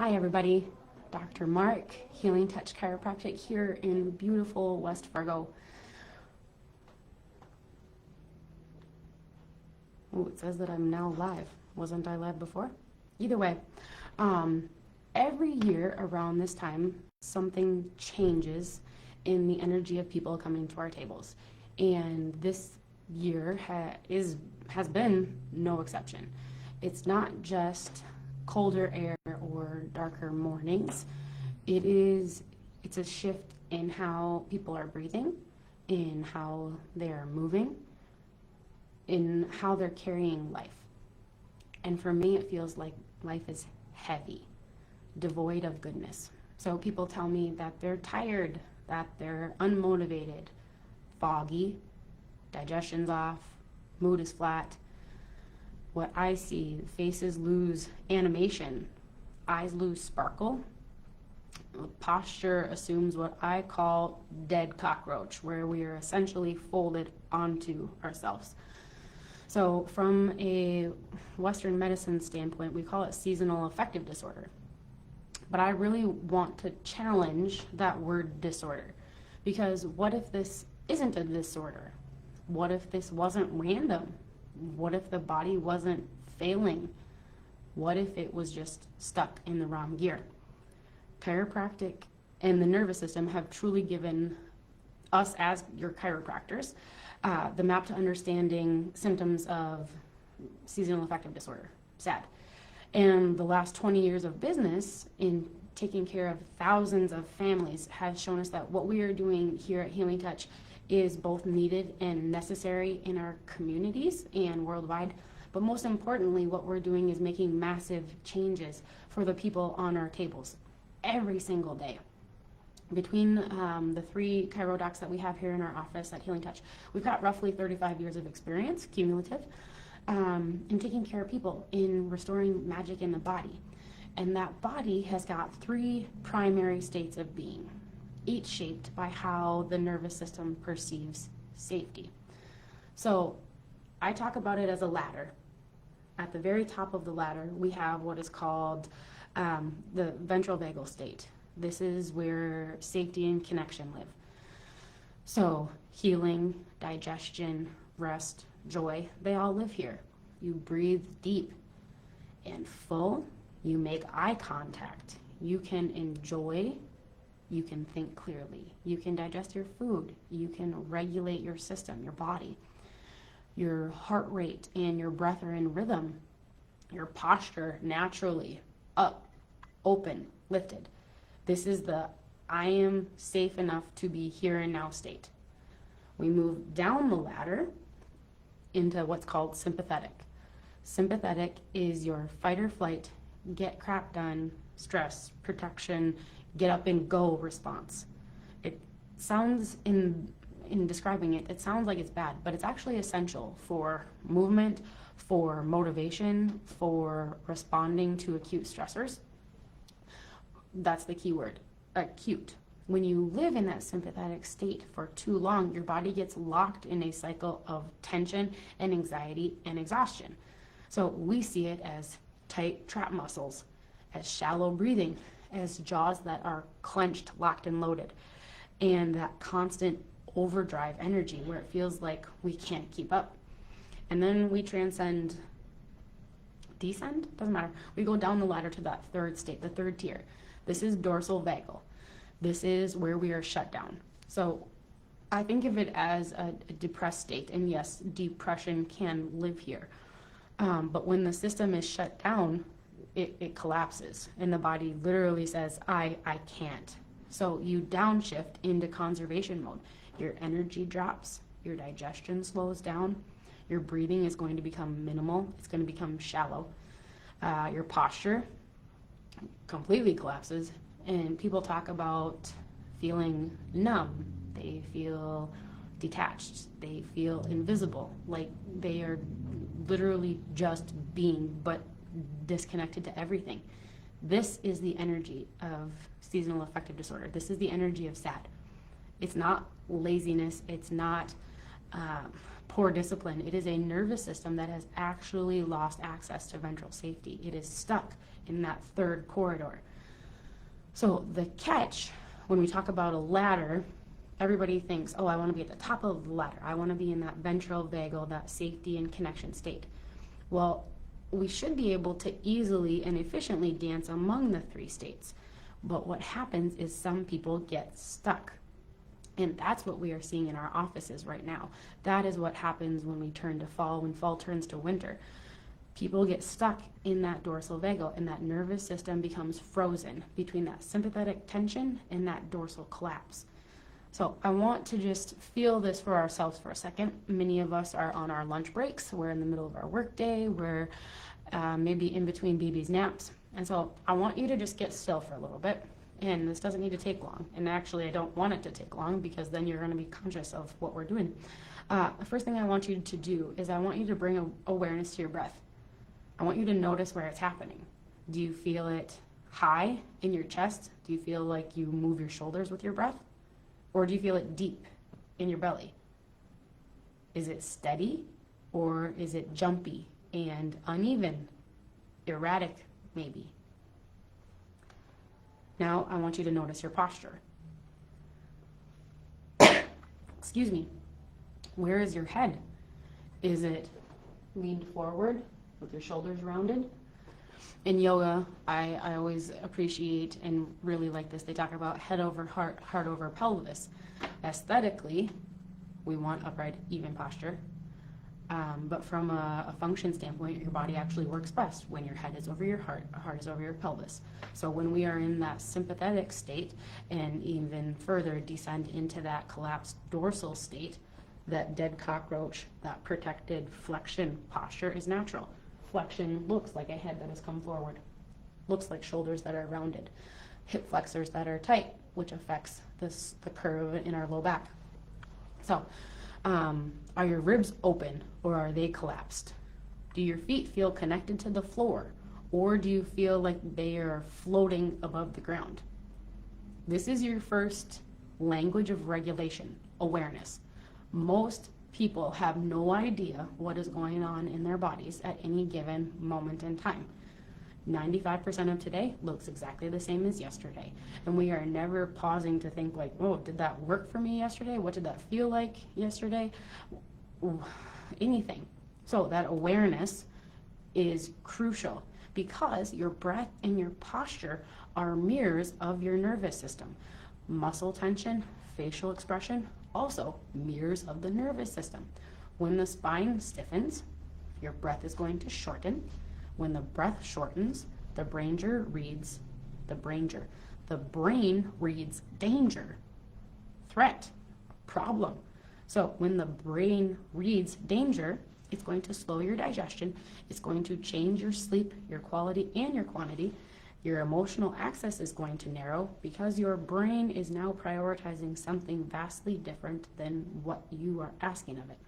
Hi everybody, Dr. Mark, Healing Touch Chiropractic here in beautiful West Fargo. Oh, it says that I'm now live. Wasn't I live before? Either way, every year around this time, something changes in the energy of people coming to our tables. And this year has been no exception. It's not just colder air or darker mornings. It's a shift in how people are breathing, in how they're moving, in how they're carrying life. And for me, it feels like life is heavy, devoid of goodness. So people tell me that they're tired, that they're unmotivated, foggy, digestion's off, mood is flat. What I see, faces lose animation, eyes lose sparkle, posture assumes what I call dead cockroach, where we are essentially folded onto ourselves. So from a Western medicine standpoint, we call it seasonal affective disorder. But I really want to challenge that word disorder, because what if this isn't a disorder? What if this wasn't random? What if the body wasn't failing? What if it was just stuck in the wrong gear? Chiropractic and the nervous system have truly given us, as your chiropractors, the map to understanding symptoms of seasonal affective disorder, SADD. And the last 20 years of business in taking care of thousands of families has shown us that what we are doing here at Healing Touch is both needed and necessary in our communities and worldwide. But most importantly, what we're doing is making massive changes for the people on our tables every single day. Between the 3 chiro docs that we have here in our office at Healing Touch, we've got roughly 35 years of experience, cumulative, in taking care of people, in restoring magic in the body. And that body has got 3 primary states of being, each shaped by how the nervous system perceives safety. So I talk about it as a ladder. At the very top of the ladder, we have what is called the ventral vagal state. This is where safety and connection live. So healing, digestion, rest, joy, they all live here. You breathe deep and full. You make eye contact. You can enjoy. You can think clearly. You can digest your food. You can regulate your system, your body. Your heart rate and your breath are in rhythm. Your posture naturally up, open, lifted. This is the I am safe enough to be here and now state. We move down the ladder into what's called sympathetic. Sympathetic is your fight or flight, get crap done, stress, protection, get up and go response. It sounds, in describing it, it sounds like it's bad, but it's actually essential for movement, for motivation, for responding to acute stressors. That's the key word, acute. When you live in that sympathetic state for too long, your body gets locked in a cycle of tension and anxiety and exhaustion. So we see it as tight trap muscles, as shallow breathing, as jaws that are clenched, locked, and loaded, and that constant overdrive energy where it feels like we can't keep up. And then we descend, doesn't matter. We go down the ladder to that 3rd state, the 3rd tier. This is dorsal vagal. This is where we are shut down. So I think of it as a depressed state, and yes, depression can live here. But when the system is shut down, it collapses, and the body literally says, I can't. So you downshift into conservation mode. Your energy drops, your digestion slows down, your breathing is going to become minimal, it's going to become shallow. Your posture completely collapses, and people talk about feeling numb. They feel detached. They feel invisible, like they are literally just being, but disconnected to everything. This is the energy of seasonal affective disorder. This is the energy of SADD. It's not laziness. It's not poor discipline. It is a nervous system that has actually lost access to ventral safety. It is stuck in that third corridor. So the catch, when we talk about a ladder, everybody thinks, oh, I want to be at the top of the ladder. I want to be in that ventral vagal, that safety and connection state. Well, we should be able to easily and efficiently dance among the three states. But what happens is some people get stuck. And that's what we are seeing in our offices right now. That is what happens when we turn to fall, when fall turns to winter. People get stuck in that dorsal vagal, and that nervous system becomes frozen between that sympathetic tension and that dorsal collapse. So I want to just feel this for ourselves for a second. Many of us are on our lunch breaks. We're in the middle of our work day. We're maybe in between baby's naps. And so I want you to just get still for a little bit. And this doesn't need to take long. And actually, I don't want it to take long, because then you're going to be conscious of what we're doing. The first thing I want you to do is I want you to bring awareness to your breath. I want you to notice where it's happening. Do you feel it high in your chest? Do you feel like you move your shoulders with your breath? Or do you feel it deep in your belly? Is it steady, or is it jumpy and uneven, erratic maybe? Now I want you to notice your posture. Excuse me. Where is your head? Is it leaned forward with your shoulders rounded? In yoga, I always appreciate and really like this. They talk about head over heart, heart over pelvis. Aesthetically, we want upright, even posture. But from a function standpoint, your body actually works best when your head is over your heart is over your pelvis. So when we are in that sympathetic state and even further descend into that collapsed dorsal state, that dead cockroach, that protected flexion posture is natural. Flexion looks like a head that has come forward, looks like shoulders that are rounded, hip flexors that are tight, which affects the curve in our low back. So are your ribs open, or are they collapsed? Do your feet feel connected to the floor, or do you feel like they are floating above the ground? This is your first language of regulation, awareness. Most people have no idea what is going on in their bodies at any given moment in time. 95% of today looks exactly the same as yesterday. And we are never pausing to think like, oh, did that work for me yesterday? What did that feel like yesterday? Anything. So that awareness is crucial, because your breath and your posture are mirrors of your nervous system. Muscle tension, facial expression, also mirrors of the nervous system. When the spine stiffens, your breath is going to shorten. When the breath shortens, the brain reads danger, threat, problem. So when the brain reads danger, it's going to slow your digestion. It's going to change your sleep, your quality and your quantity. Your emotional access is going to narrow, because your brain is now prioritizing something vastly different than what you are asking of it.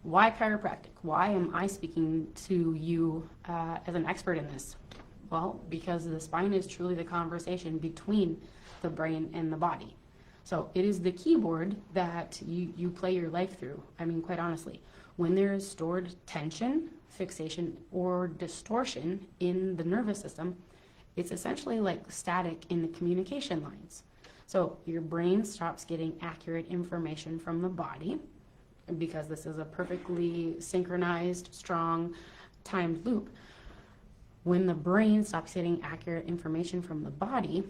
Why chiropractic? Why am I speaking to you as an expert in this? Well, because the spine is truly the conversation between the brain and the body. So it is the keyboard that you play your life through. I mean, quite honestly, when there is stored tension, fixation, or distortion in the nervous system, it's essentially like static in the communication lines. So your brain stops getting accurate information from the body, because this is a perfectly synchronized, strong, timed loop. When the brain stops getting accurate information from the body,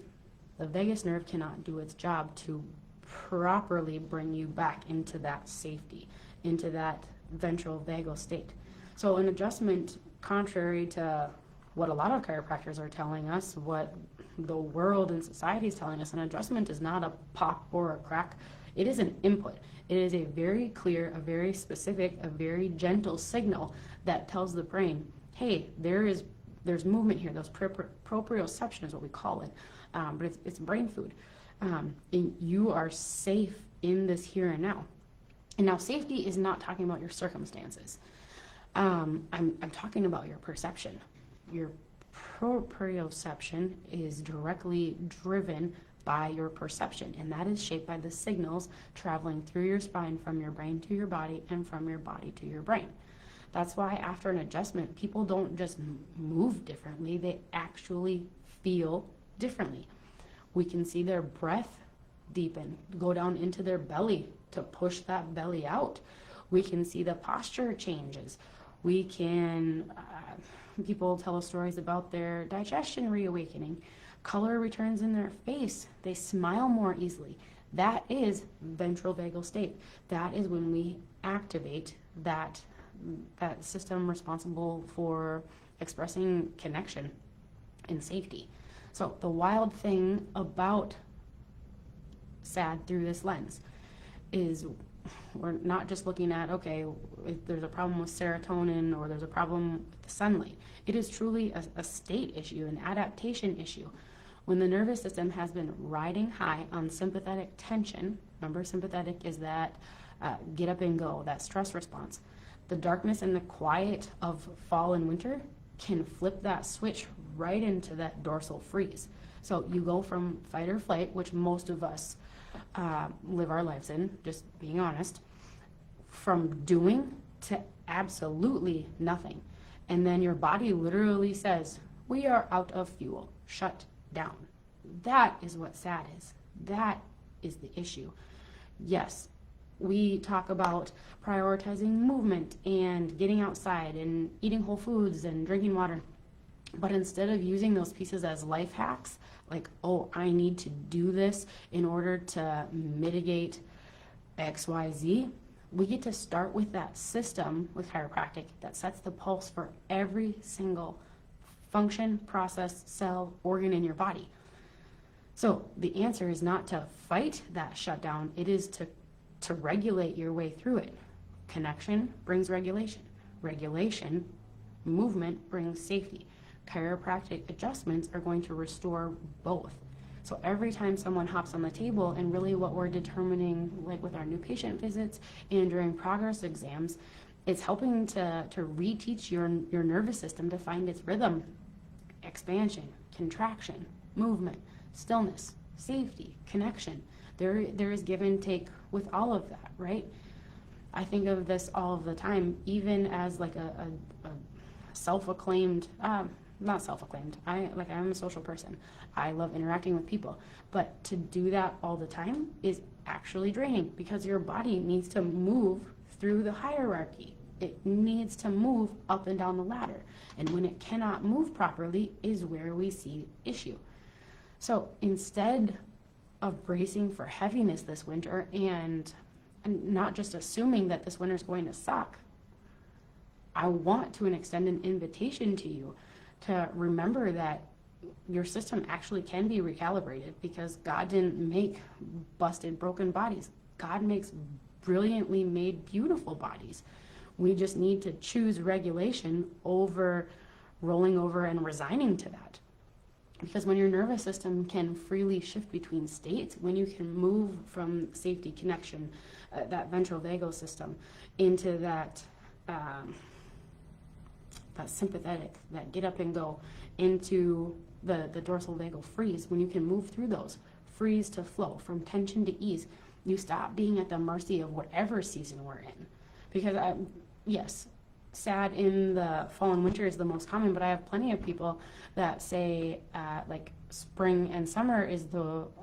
the vagus nerve cannot do its job to properly bring you back into that safety, into that ventral vagal state. So an adjustment, contrary to what a lot of chiropractors are telling us, what the world and society is telling us, an adjustment is not a pop or a crack. It is an input. It is a very clear, a very specific, a very gentle signal that tells the brain, hey, there's movement here. Those proprioception is what we call it, but it's brain food. And you are safe in this here and now. And now safety is not talking about your circumstances. I'm talking about your perception. Your proprioception is directly driven by your perception, and that is shaped by the signals traveling through your spine from your brain to your body and from your body to your brain. That's why after an adjustment, people don't just move differently, they actually feel differently. We can see their breath deepen, go down into their belly to push that belly out. We can see the posture changes. We can, people tell us stories about their digestion reawakening. Color returns in their face. They smile more easily. That is ventral vagal state. That is when we activate that system responsible for expressing connection and safety. So the wild thing about SADD through this lens is we're not just looking at, okay, if there's a problem with serotonin or there's a problem with the sunlight. It is truly a state issue, an adaptation issue. When the nervous system has been riding high on sympathetic tension, remember sympathetic is that get up and go, that stress response. The darkness and the quiet of fall and winter can flip that switch right into that dorsal freeze. So you go from fight or flight, which most of us live our lives in, just being honest, from doing to absolutely nothing. And then your body literally says, we are out of fuel, shut down. That is what SADD is. That is the issue. Yes, we talk about prioritizing movement and getting outside and eating whole foods and drinking water. But instead of using those pieces as life hacks, like, oh, I need to do this in order to mitigate XYZ, we get to start with that system with chiropractic that sets the pulse for every single function, process, cell, organ in your body. So the answer is not to fight that shutdown, it is to regulate your way through it. Connection brings regulation. Regulation, movement brings safety. Chiropractic adjustments are going to restore both. So every time someone hops on the table, and really what we're determining, like with our new patient visits and during progress exams, it's helping to reteach your nervous system to find its rhythm, expansion, contraction, movement, stillness, safety, connection. There is give and take with all of that, right? I think of this all of the time, even as like a self-acclaimed, not self-acclaimed, I'm a social person. I love interacting with people, but to do that all the time is actually draining because your body needs to move through the hierarchy. It needs to move up and down the ladder. And when it cannot move properly is where we see issue. So instead of bracing for heaviness this winter and not just assuming that this winter is going to suck, I want to extend an invitation to you to remember that your system actually can be recalibrated because God didn't make busted, broken bodies. God makes brilliantly made, beautiful bodies. We just need to choose regulation over rolling over and resigning to that. Because when your nervous system can freely shift between states, when you can move from safety, connection, that ventral vagal system, into that sympathetic, that get up and go, into the dorsal vagal freeze, when you can move through those, freeze to flow, from tension to ease, you stop being at the mercy of whatever season we're in. Because yes, SADD in the fall and winter is the most common, but I have plenty of people that say like spring and summer is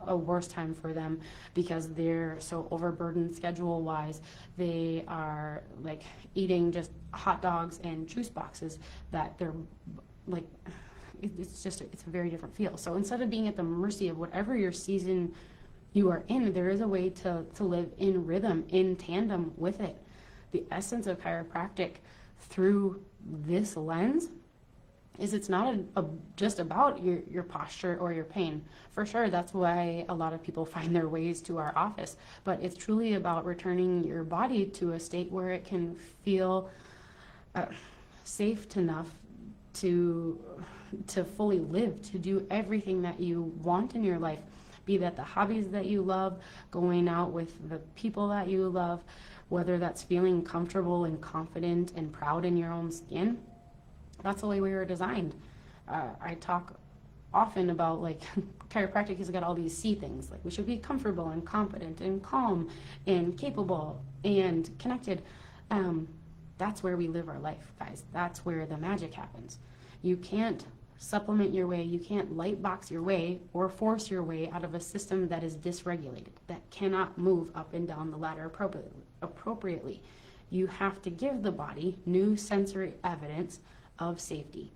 a worst time for them because they're so overburdened schedule wise. They are like eating just hot dogs and juice boxes that they're like, it's a very different feel. So instead of being at the mercy of whatever your season you are in, there is a way to live in rhythm, in tandem with it. The essence of chiropractic through this lens is it's not just about your posture or your pain. For sure, that's why a lot of people find their ways to our office, but it's truly about returning your body to a state where it can feel safe enough to fully live, to do everything that you want in your life, be that the hobbies that you love, going out with the people that you love, whether that's feeling comfortable and confident and proud in your own skin. That's the way we were designed. I talk often about like chiropractic has got all these C things, like we should be comfortable and confident and calm and capable and connected. That's where we live our life, guys. That's where the magic happens. You can't supplement your way, you can't light box your way or force your way out of a system that is dysregulated, that cannot move up and down the ladder appropriately. You have to give the body new sensory evidence of safety.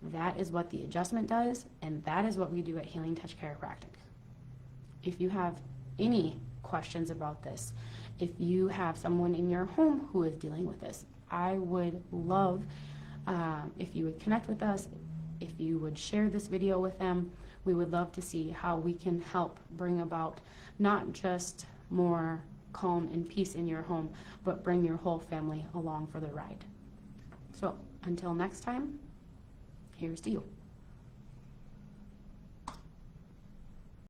That is what the adjustment does, and that is what we do at Healing Touch Chiropractic. If you have any questions about this, if you have someone in your home who is dealing with this, I would love if you would connect with us, if you would share this video with them. We would love to see how we can help bring about not just more calm and peace in your home, but bring your whole family along for the ride. So until next time, here's to you.